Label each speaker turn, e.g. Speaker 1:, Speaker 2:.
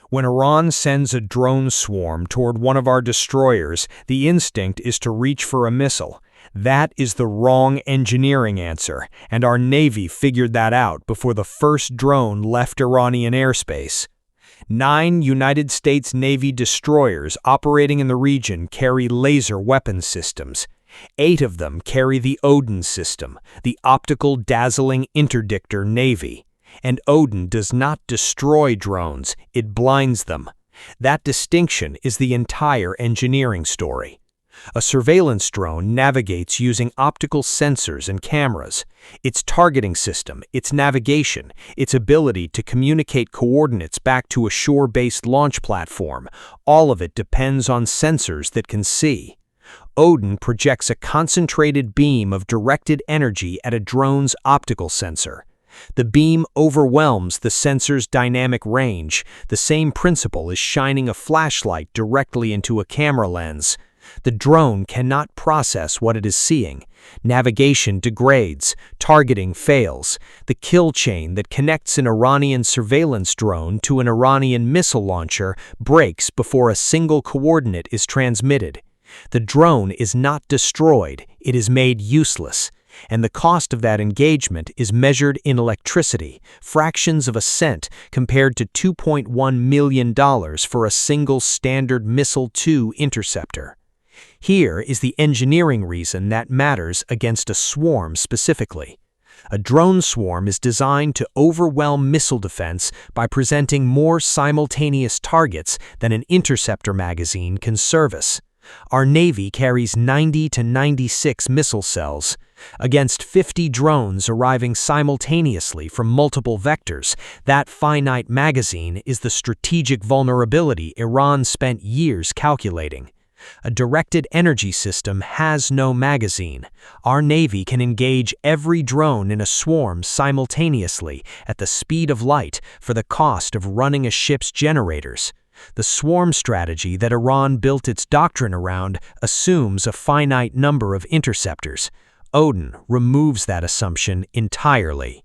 Speaker 1: When Iran sends a drone swarm toward one of our destroyers, the instinct is to reach for a missile. That is the wrong engineering answer, and our Navy figured that out before the first drone left Iranian airspace. 9 United States Navy destroyers operating in the region carry laser weapon systems. 8 of them carry the ODIN system, the optical dazzling interdictor Navy. And ODIN does not destroy drones, it blinds them. That distinction is the entire engineering story. A surveillance drone navigates using optical sensors and cameras. Its targeting system, its navigation, its ability to communicate coordinates back to a shore-based launch platform, all of it depends on sensors that can see. ODIN projects a concentrated beam of directed energy at a drone's optical sensor. The beam overwhelms the sensor's dynamic range, the same principle as shining a flashlight directly into a camera lens. The drone cannot process what it is seeing. Navigation degrades, targeting fails. The kill chain that connects an Iranian surveillance drone to an Iranian missile launcher breaks before a single coordinate is transmitted. The drone is not destroyed, it is made useless. And the cost of that engagement is measured in electricity, fractions of a cent compared to $2.1 million for a single Standard Missile-2 interceptor. Here is the engineering reason that matters against a swarm specifically. A drone swarm is designed to overwhelm missile defense by presenting more simultaneous targets than an interceptor magazine can service. Our Navy carries 90 to 96 missile cells. Against 50 drones arriving simultaneously from multiple vectors, that finite magazine is the strategic vulnerability Iran spent years calculating. A directed energy system has no magazine. Our Navy can engage every drone in a swarm simultaneously at the speed of light for the cost of running a ship's generators. The swarm strategy that Iran built its doctrine around assumes a finite number of interceptors. ODIN removes that assumption entirely.